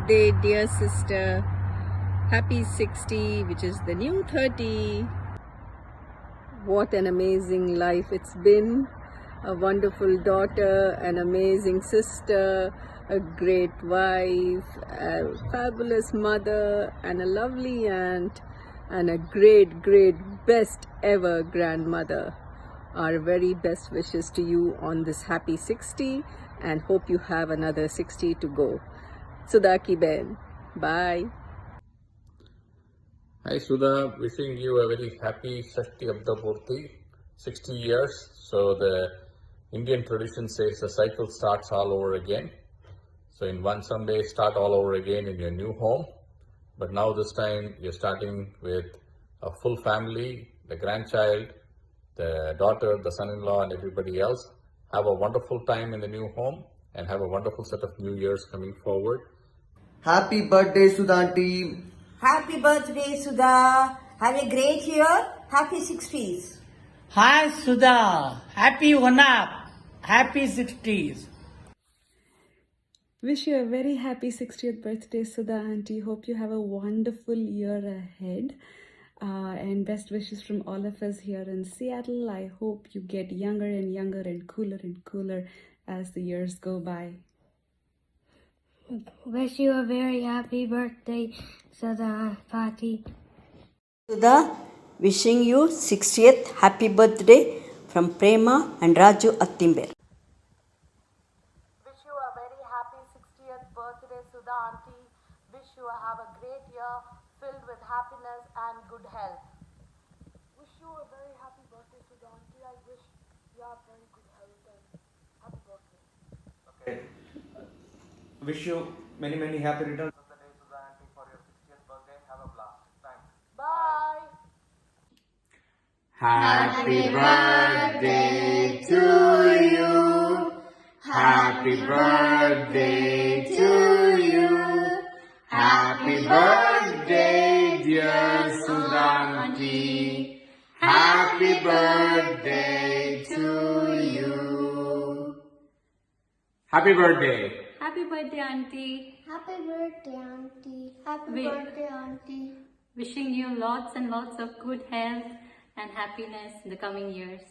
birthday, dear sister. Happy 60, which is the new 30. What an amazing life it's been. A wonderful daughter, an amazing sister, a great wife, a fabulous mother, and a lovely aunt, and a great, best ever grandmother. Our very best wishes to you on this happy 60, and hope you have another 60 to go. Sudha ki ben. Bye. Hi Sudha, wishing you a very happy Shashti Abda Purti, 60 years. So the Indian tradition says the cycle starts all over again. So in one Sunday, start all over again in your new home. But now this time you're starting with a full family, the grandchild, the daughter, the son-in-law and everybody else. Have a wonderful time in the new home and have a wonderful set of New Years coming forward. Happy birthday, Sudha auntie. Happy birthday, Sudha. Have a great year. Happy 60s. Hi Sudha, happy one up, happy 60s. Wish you a very happy 60th birthday, Sudha auntie. Hope you have a wonderful year ahead. And best wishes from all of us here in Seattle. I hope you get younger and cooler as the years go by. Wish you a very happy birthday, Sudha Pati. Sudha, wishing you 60th happy birthday from Prema and Raju Attimber. Wish you a very happy 60th birthday, Sudha auntie. Wish you have a great year filled with happiness and good health. Wish you a very happy birthday, Sudha auntie. I wish you have very good health and happy birthday. Okay. Wish you many happy returns of the day, Sudha auntie, for your 60th birthday. Have a blast. Thanks. Bye. Happy birthday to you. Happy birthday to you. Happy birthday, dear Sudhanti. Happy birthday to you. Happy birthday. Happy birthday, Auntie. Happy birthday, Auntie. Happy birthday, Auntie. Wishing you lots and lots of good health and happiness in the coming years.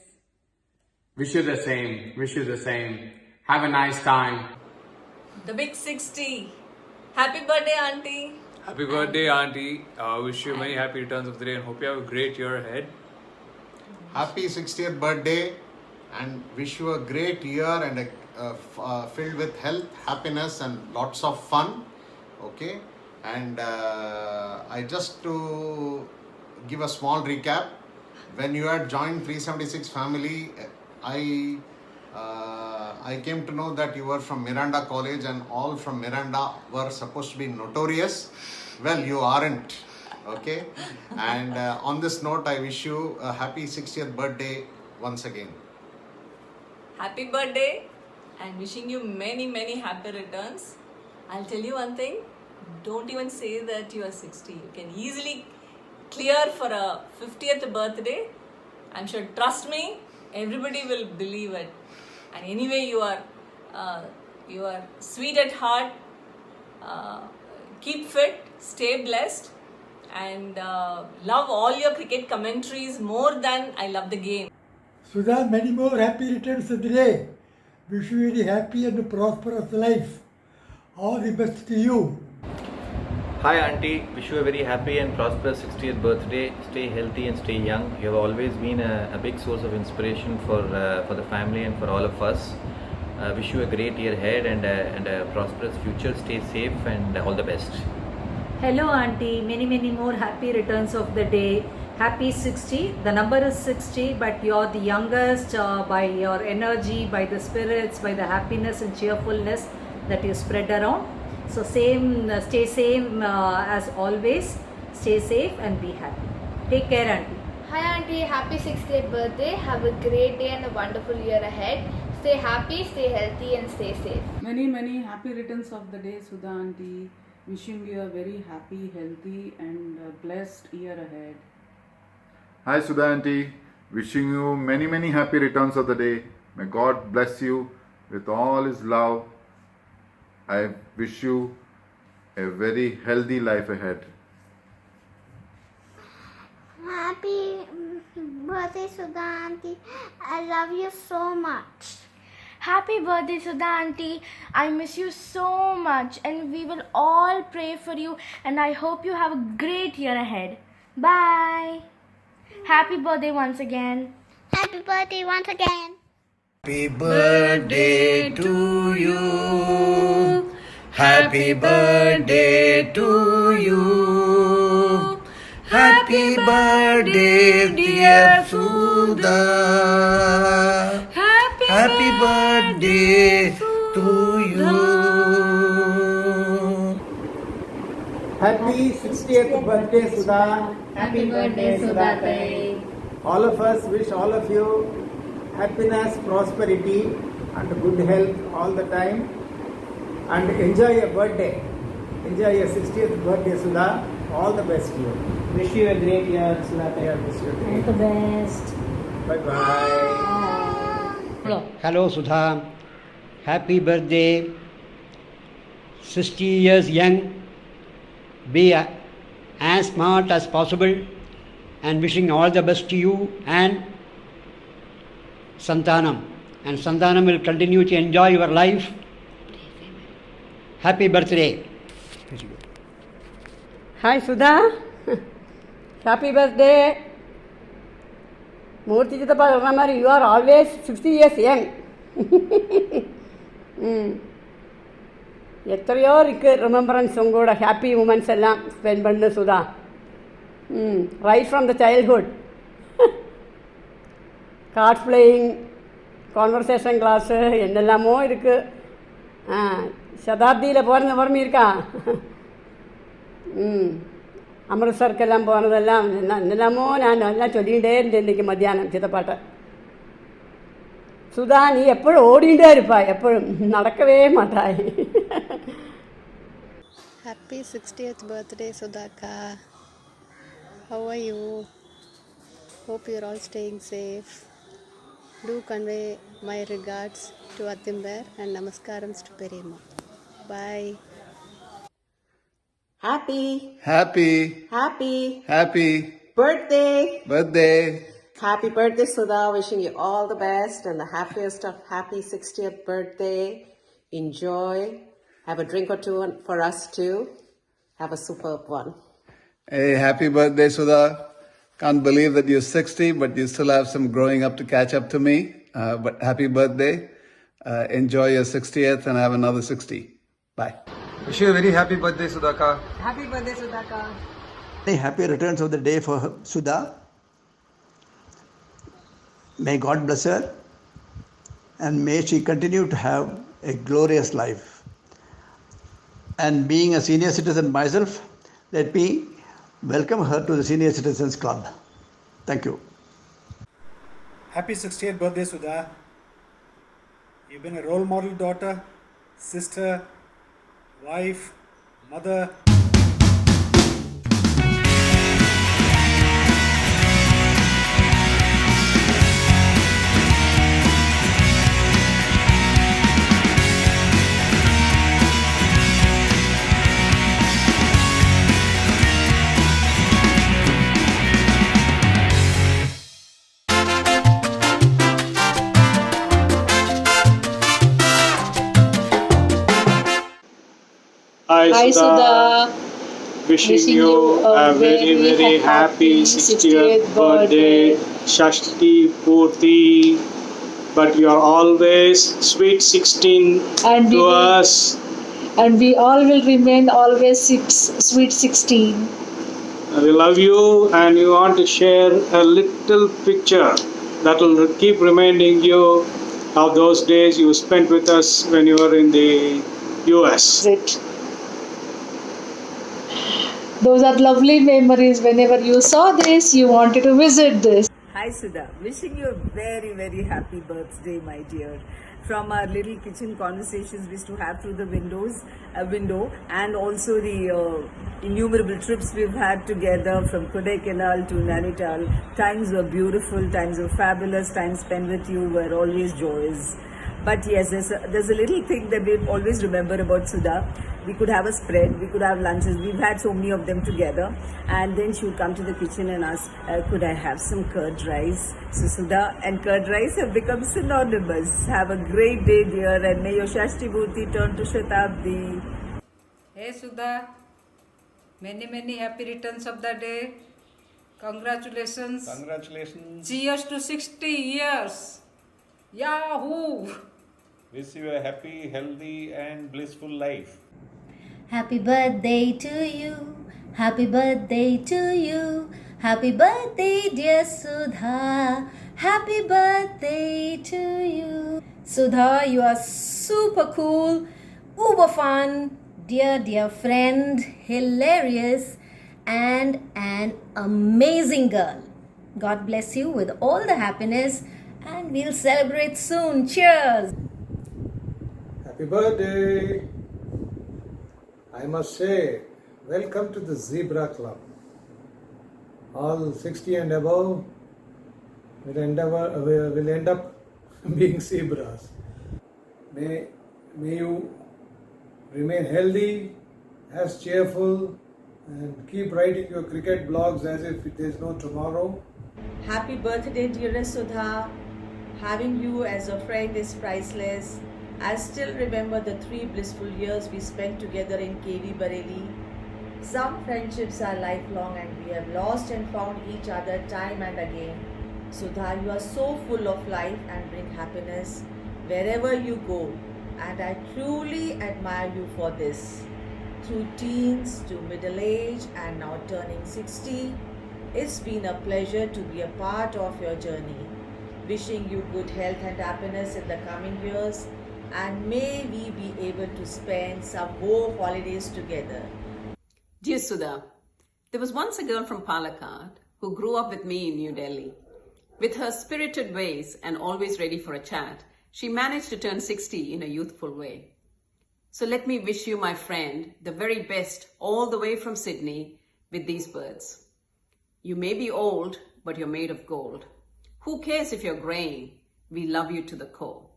Wish you the same. Wish you the same. Have a nice time. The big 60. Happy birthday, Auntie. Happy birthday, Auntie. Wish you many happy returns of the day and hope you have a great year ahead. Happy 60th birthday and wish you a great year and filled with health, happiness and lots of fun. Okay. And I just to give a small recap. When you had joined 376 family, I came to know that you were from Miranda College and all from Miranda were supposed to be notorious. Well, you aren't. Okay. And on this note, I wish you a happy 60th birthday once again. Happy birthday and wishing you many happy returns. I'll tell you one thing. Don't even say that you are 60. You can easily clear for a 50th birthday. I'm sure, trust me, everybody will believe it. And anyway, you are sweet at heart. Keep fit, stay blessed, and love all your cricket commentaries more than I love the game. Sudha, many more happy returns of the day. Wish you a very happy and prosperous life. All the best to you. Hi Auntie, wish you a very happy and prosperous 60th birthday. Stay healthy and stay young. You have always been a big source of inspiration for the family and for all of us. Wish you a great year ahead and a prosperous future. Stay safe and all the best. Hello Auntie, many more happy returns of the day. Happy 60. The number is 60, but you're the youngest by your energy, by the spirits, by the happiness and cheerfulness that you spread around. So stay same as always. Stay safe and be happy. Take care, Auntie. Hi Auntie, happy 60th birthday. Have a great day and a wonderful year ahead. Stay happy, stay healthy and stay safe. Many happy returns of the day, Sudha auntie. Wishing you a very happy, healthy and blessed year ahead. Hi Sudha auntie, wishing you many happy returns of the day. May God bless you with all His love. I wish you a very healthy life ahead. Happy birthday, Sudha Auntie. I love you so much. Happy birthday, Sudha Auntie. I miss you so much, and we will all pray for you, and I hope you have a great year ahead. Bye. Happy birthday once again. Happy birthday once again. Happy birthday to you. Happy birthday to you. Happy birthday, dear Sudha. Happy birthday to you. Happy 60th birthday, Sudha. Happy birthday, Sudha. All of us wish all of you happiness, prosperity, and good health all the time. And enjoy your birthday. Enjoy your 60th birthday, Sudha. All the best to you. Wish you a great year, Sudha. Wish you a great All the best. Bye-bye. Hello, Sudha. Happy birthday. 60 years young. Be as smart as possible, and wishing all the best to you and Santanam. And Santanam will continue to enjoy your life. Happy birthday. Hi Sudha. Happy birthday. Murthy Chitappa Ramari, you are always 60 years young. எத்தனையோ இருக்குது remembrance உங்களோட happy moments எல்லாம் spend பண்ணு சுதா. Right from the childhood, cards playing, conversation class, என்னெல்லாமோ இருக்குது. சதாப்தியில் போனது ஓர்மி இருக்கா? அமிர்த்சருக்கெல்லாம் போனதெல்லாம் என்னெல்லாமோ நான் எல்லாம் சொல்லிகிட்டே இருந்தேன் இன்றைக்கி மத்தியானம் சித்தப்பாட்ட. சுதா, நீ எப்பொழுதும் ஓடிகிட்டே இருப்பாய், எப்பொழுதும் நடக்கவே மாட்டாய். Happy 60th birthday, Sudhaka. How are you? Hope you're all staying safe. Do convey my regards to Atimber and namaskarams to Perima. Bye. Happy birthday. Happy birthday, Sudha. Wishing you all the best and the happiest of happy 60th birthday. Enjoy. Have a drink or two for us too. Have a superb one. Hey, happy birthday, Sudha. Can't believe that you're 60, but you still have some growing up to catch up to me. But happy birthday. Enjoy your 60th and have another 60. Bye. Wish you a very happy birthday, Sudhaka. Happy birthday, Sudhaka. Happy returns of the day for Sudha. May God bless her and may she continue to have a glorious life. And being a senior citizen myself, let me welcome her to the Senior Citizens Club. Thank you. Happy 60th birthday, Sudha. You've been a role model daughter, sister, wife, mother. Hi Sudha. Wishing you a very, very happy 60th birthday, Shashti Purti. But you are always sweet 16 to us. And we all will remain always sweet 16. We love you and we want to share a little picture that will keep reminding you of those days you spent with us when you were in the US. Those are lovely memories. Whenever you saw this, you wanted to visit this. Hi Sudha, wishing you a very, very happy birthday, my dear. From our little kitchen conversations we used to have through the window, and also the innumerable trips we've had together from Kodaikanal to Nainital. Times were beautiful, times were fabulous, time spent with you were always joys. But yes, there's a little thing that we always remember about Sudha. We could have a spread, we could have lunches. We've had so many of them together. And then she would come to the kitchen and ask, could I have some curd rice? So Sudha and curd rice have become synonymous. Have a great day, dear, and may your Shashti Bhuti turn to Shatabdi. Hey Sudha, many happy returns of the day. Congratulations. Congratulations. Cheers to 60 years. Yahoo! Wish you a happy, healthy, and blissful life. Happy birthday to you. Happy birthday to you. Happy birthday, dear Sudha. Happy birthday to you. Sudha, you are super cool, uber fun, dear friend, hilarious, and an amazing girl. God bless you with all the happiness, and we'll celebrate soon. Cheers! Happy birthday! I must say, welcome to the Zebra Club. All 60 and above will end up being zebras. May you remain healthy, as cheerful, and keep writing your cricket blogs as if there is no tomorrow. Happy birthday, dearest Sudha. Having you as a friend is priceless. I still remember the 3 blissful years we spent together in KV Bareilly. Some friendships are lifelong and we have lost and found each other time and again. Sudha, you are so full of life and bring happiness wherever you go. And I truly admire you for this. Through teens to middle age and now turning 60, it's been a pleasure to be a part of your journey. Wishing you good health and happiness in the coming years, and may we be able to spend some more holidays together. Dear Sudha, there was once a girl from Palakkad who grew up with me in New Delhi. With her spirited ways and always ready for a chat, she managed to turn 60 in a youthful way. So let me wish you, my friend, the very best all the way from Sydney with these words. You may be old, but you're made of gold. Who cares if you're graying? We love you to the core.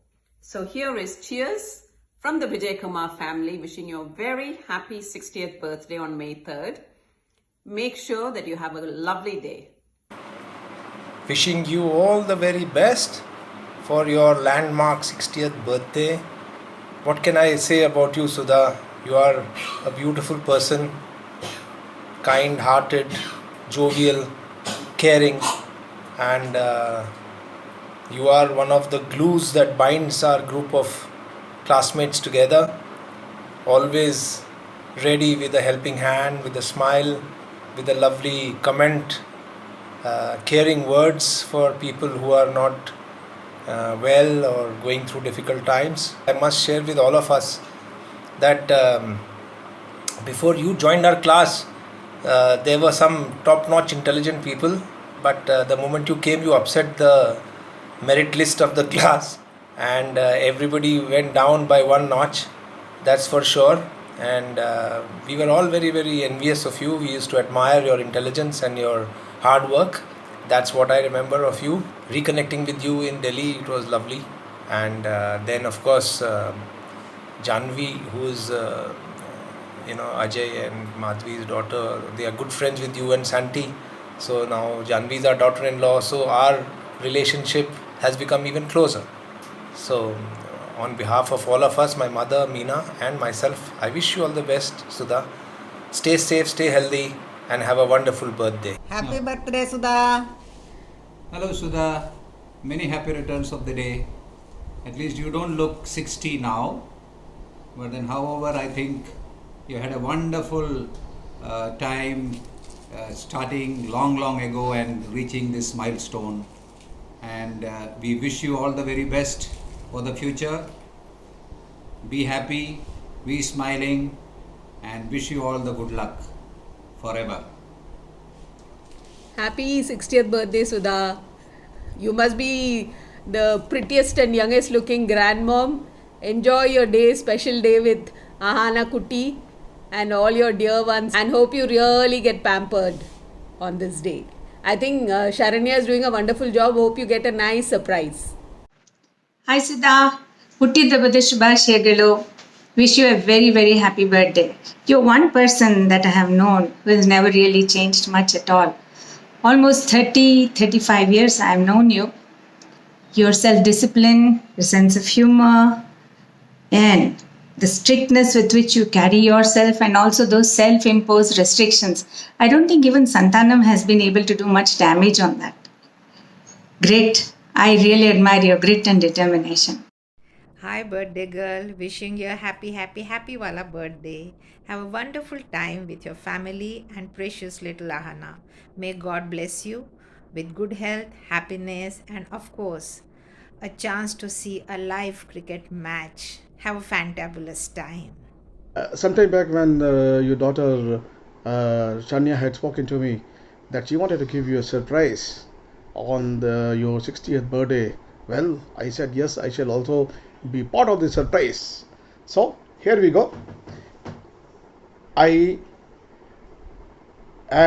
So here is cheers from the Vijay Kumar family, wishing you a very happy 60th birthday on May 3rd. Make sure that you have a lovely day. Wishing you all the very best for your landmark 60th birthday. What can I say about you, Sudha? You are a beautiful person, kind-hearted, jovial, caring, and you are one of the glues that binds our group of classmates together. Always ready with a helping hand, with a smile, with a lovely comment, caring words for people who are not well or going through difficult times. I must share with all of us that before you joined our class, there were some top-notch intelligent people, but the moment you came, you upset the merit list of the class, and everybody went down by 1 notch, that's for sure. And we were all very envious of you. We used to admire your intelligence and your hard work. That's what I remember of you. Reconnecting with you in Delhi, it was lovely. And then of course Janvi, who is Ajay and Madhvi's daughter, they are good friends with you and Santi. So now Janvi is our daughter-in-law, so our relationship has become even closer. So on behalf of all of us, my mother, Meena, and myself, I wish you all the best, Sudha. Stay safe, stay healthy, and have a wonderful birthday. Happy birthday, Sudha. Hello, Sudha. Many happy returns of the day. At least you don't look 60 now. But then, however, I think you had a wonderful time starting long ago and reaching this milestone. And we wish you all the very best for the future. Be happy, be smiling, and wish you all the good luck forever. Happy 60th birthday, Sudha. You must be the prettiest and youngest looking grandmom. Enjoy your day, special day with Ahana Kuti and all your dear ones, and hope you really get pampered on this day. I think Sharanya is doing a wonderful job. Hope you get a nice surprise. Hi Sudha, ಹುಟ್ಟಿದ ಶುಭಾಶಯಗಳು. Wish you a very, very happy birthday. You're one person that I have known who has never really changed much at all. Almost 35 years I have known you. Your self-discipline, your sense of humor, and the strictness with which you carry yourself, and also those self-imposed restrictions. I don't think even Santanam has been able to do much damage on that. Great. I really admire your grit and determination. Hi, birthday girl. Wishing you a happy, happy, happy wala birthday. Have a wonderful time with your family and precious little Ahana. May God bless you with good health, happiness, and of course, a chance to see a live cricket match. Have a fantabulous time. Sometime back when your daughter Shania had spoken to me that she wanted to give you a surprise on your 60th birthday. Well, I said yes, I shall also be part of the surprise. So here we go. I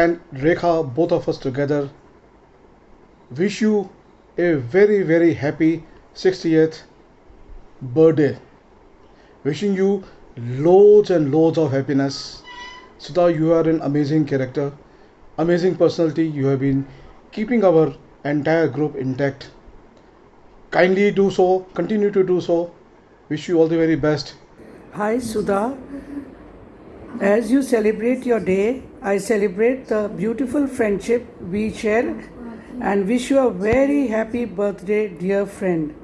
and Rekha, both of us together, wish you a very, very happy 60th birthday. Wishing you loads and loads of happiness. Sudha, you are an amazing character, amazing personality. You have been keeping our entire group intact. Kindly do so, continue to do so. Wish you all the very best. Hi Sudha, as you celebrate your day, I celebrate the beautiful friendship we share and wish you a very happy birthday, dear friend.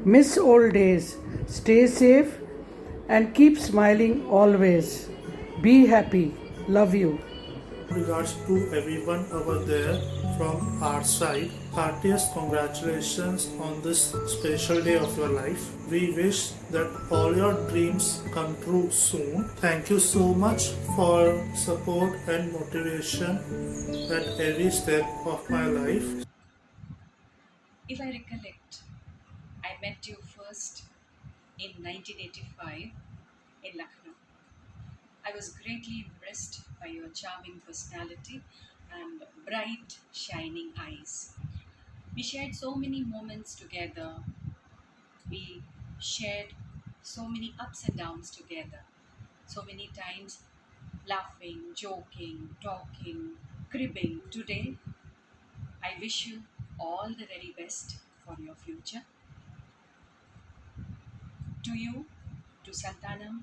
Miss old days, stay safe and keep smiling always. Be happy. Love you. Regards to everyone over there from our side. Heartiest congratulations on this special day of your life. We wish that all your dreams come true soon. Thank you so much for support and motivation at every step of my life. If I recollect, I met you first in 1985 in Lucknow. I was greatly impressed by your charming personality and bright, shining eyes. We shared so many moments together. We shared so many ups and downs together. So many times laughing, joking, talking, cribbing. Today, I wish you all the very best for your future. To you, to Santanam,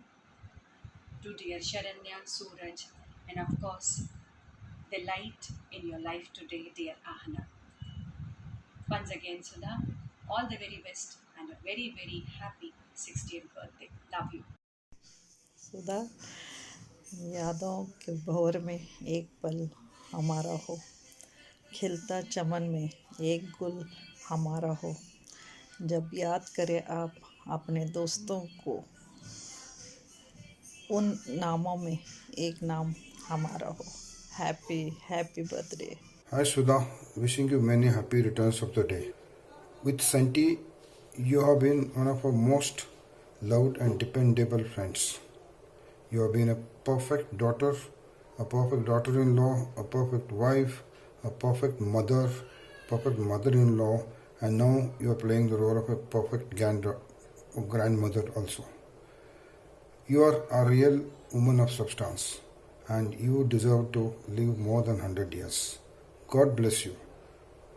to dear Sharanya, Suraj, and of course, the light in your life today, dear Ahana. Once again, Sudha, all the very best and a very, very happy 60th birthday. Love you. सुधा, यादों के भंवर में एक पल हमारा हो, खिलता चमन में एक गुल हमारा हो, जब याद करें आप अपने दोस्तों को, उन नामों में एक नाम हमारा हो. Happy, happy birthday. Hi Sudha, wishing you many happy returns of the day. With Santi, you have been one of our most loved and dependable friends. You have been a perfect daughter, a perfect daughter-in-law, a perfect wife, a perfect mother-in-law, and now you are playing the role of a perfect grandmother also. You are a real woman of substance, and you deserve to live more than 100 years. God bless you.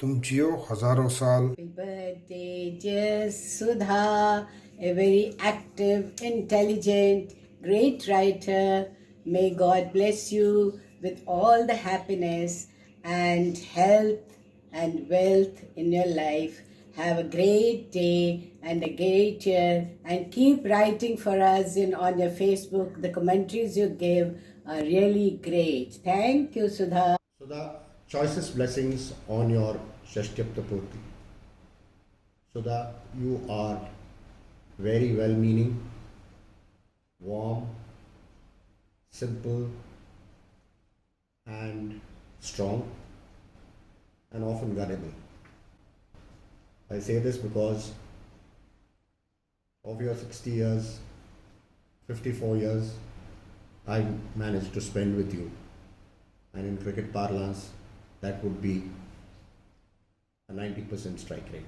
तुम जियो हजारों साल. Happy birthday, dear Sudha, a very active, intelligent, great writer. May God bless you with all the happiness and health and wealth in your life. Have a great day and a great year, and keep writing for us on your Facebook. The commentaries you give are really great. Thank you, Sudha. Sudha, choicest blessings on your Shashtapta Purti. Sudha, you are very well-meaning, warm, simple, and strong, and often gullible. I say this because of your 60 years, 54 years, I managed to spend with you. And in cricket parlance, that would be a 90% strike rate.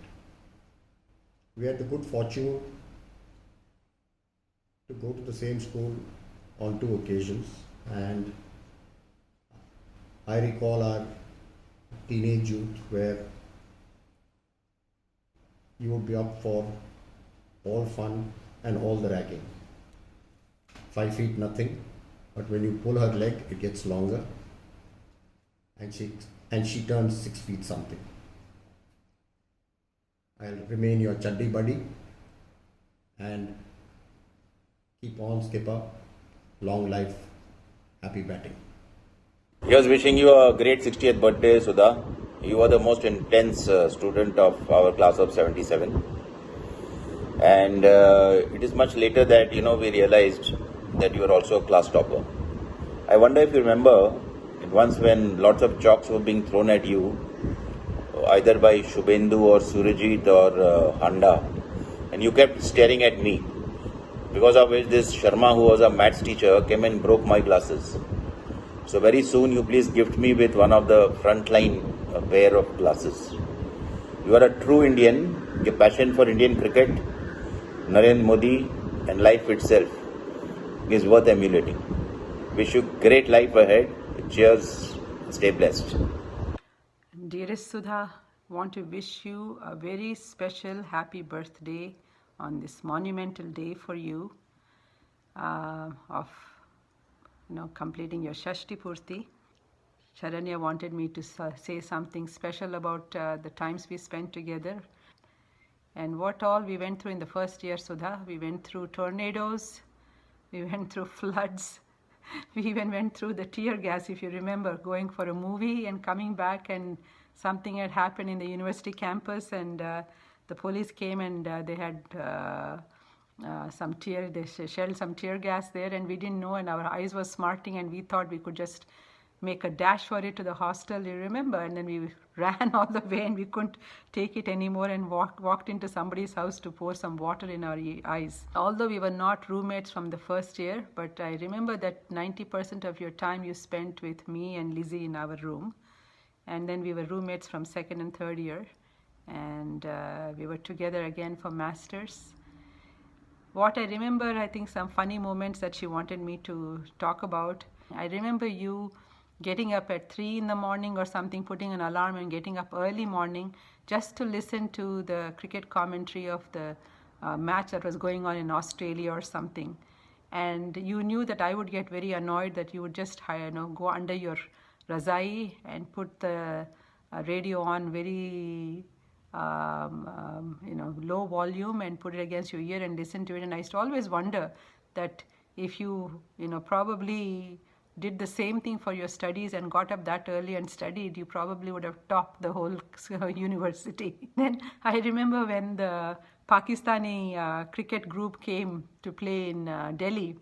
We had the good fortune to go to the same school on 2 occasions, and I recall our teenage youth where you would be up for all fun and all the ragging. 5 feet nothing, but when you pull her leg, it gets longer, and she turns 6 feet something. I'll remain your chuddy buddy, and keep on, Skipper. Long life, happy batting. Here's wishing you a great 60th birthday, Sudha. You are the most intense student of our class of 77. And it is much later that, we realized that you are also a class topper. I wonder if you remember once when lots of chalks were being thrown at you, either by Shubhendu or Surajit or Handa, and you kept staring at me, because of which this Sharma, who was a maths teacher, came and broke my glasses. So very soon you please gift me with one of the frontline pair of glasses. You are a true Indian. Your passion for Indian cricket, Narendra Modi and life itself is worth emulating. Wish you great life ahead. Cheers. Stay blessed. Dearest Sudha, want to wish you a very special happy birthday on this monumental day for you of completing your Shashti Purti. Sharanya wanted me to say something special about the times we spent together and what all we went through in the first year, Sudha. We went through tornadoes, we went through floods, we even went through the tear gas, if you remember, going for a movie and coming back, and something had happened in the university campus, and the police came and they had they shelled some tear gas there, and we didn't know, and our eyes were smarting, and we thought we could just make a dash for it to the hostel, you remember, and then we ran all the way and we couldn't take it anymore and walked into somebody's house to pour some water in our eyes. Although we were not roommates from the first year, but I remember that 90% of your time you spent with me and Lizzie in our room, and then we were roommates from second and third year, and we were together again for masters. What I remember, I think some funny moments that she wanted me to talk about. I remember you getting up at 3 in the morning or something, putting an alarm and getting up early morning just to listen to the cricket commentary of the match that was going on in Australia or something. And you knew that I would get very annoyed that you would just go under your razai and put the radio on very low volume and put it against your ear and listen to it. And I used to always wonder that if you probably did the same thing for your studies and got up that early and studied, you probably would have topped the whole university. Then I remember when the Pakistani cricket group came to play in Delhi,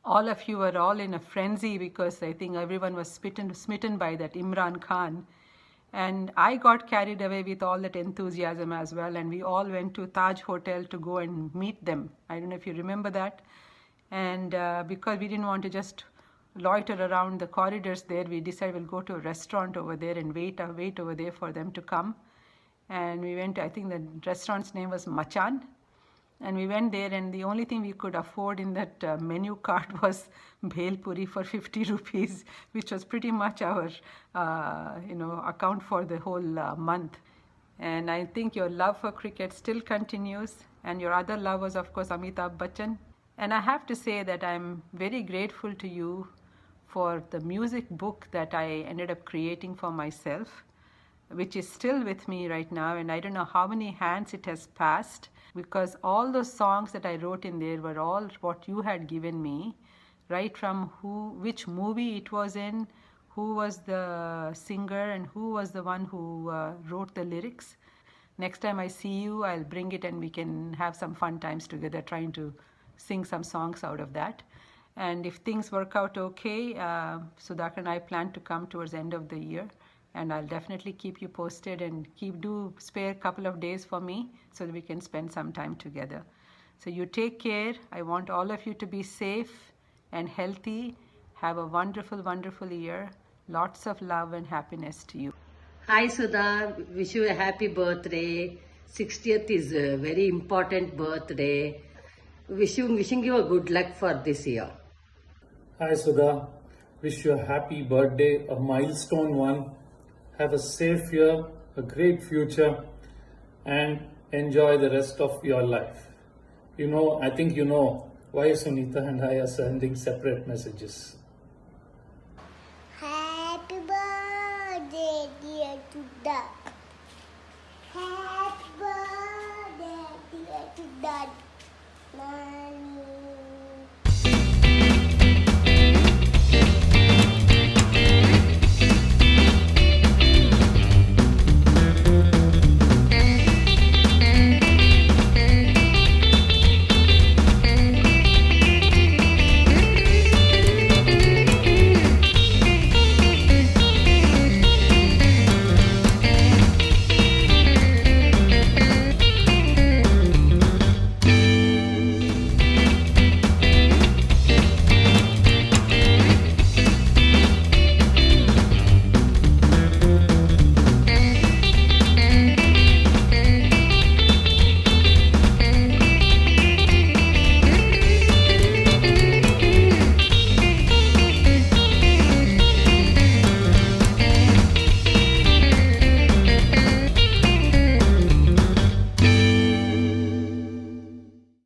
all of you were all in a frenzy because I think everyone was smitten by that Imran Khan. And I got carried away with all that enthusiasm as well, and we all went to Taj Hotel to go and meet them. I don't know if you remember that. And because we didn't want to just loiter around the corridors there, we decided we'll go to a restaurant over there and wait over there for them to come. And we went to, I think the restaurant's name was Machan. And we went there, and the only thing we could afford in that menu card was bhel puri for 50 rupees, which was pretty much our, account for the whole month. And I think your love for cricket still continues, and your other love was, of course, Amitabh Bachchan. And I have to say that I'm very grateful to you for the music book that I ended up creating for myself, which is still with me right now, and I don't know how many hands it has passed, because all those songs that I wrote in there were all what you had given me, right from which movie it was in, who was the singer, and who was the one who wrote the lyrics. Next time I see you, I'll bring it and we can have some fun times together trying to sing some songs out of that. And if things work out okay, Sudhakar and I plan to come towards the end of the year, and I'll definitely keep you posted and spare a couple of days for me so that we can spend some time together. So you take care. I want all of you to be safe and healthy. Have a wonderful, wonderful year. Lots of love and happiness to you. Hi Sudha, wish you a happy birthday. 60th is a very important birthday. wishing you a good luck for this year. Hi Sudha, wish you a happy birthday, a milestone one. Have a safe year, a great future, and enjoy the rest of your life. I think you know why Sunita and I are sending separate messages. Happy birthday, dear Sudha. Happy birthday, dear Sudha. Nani.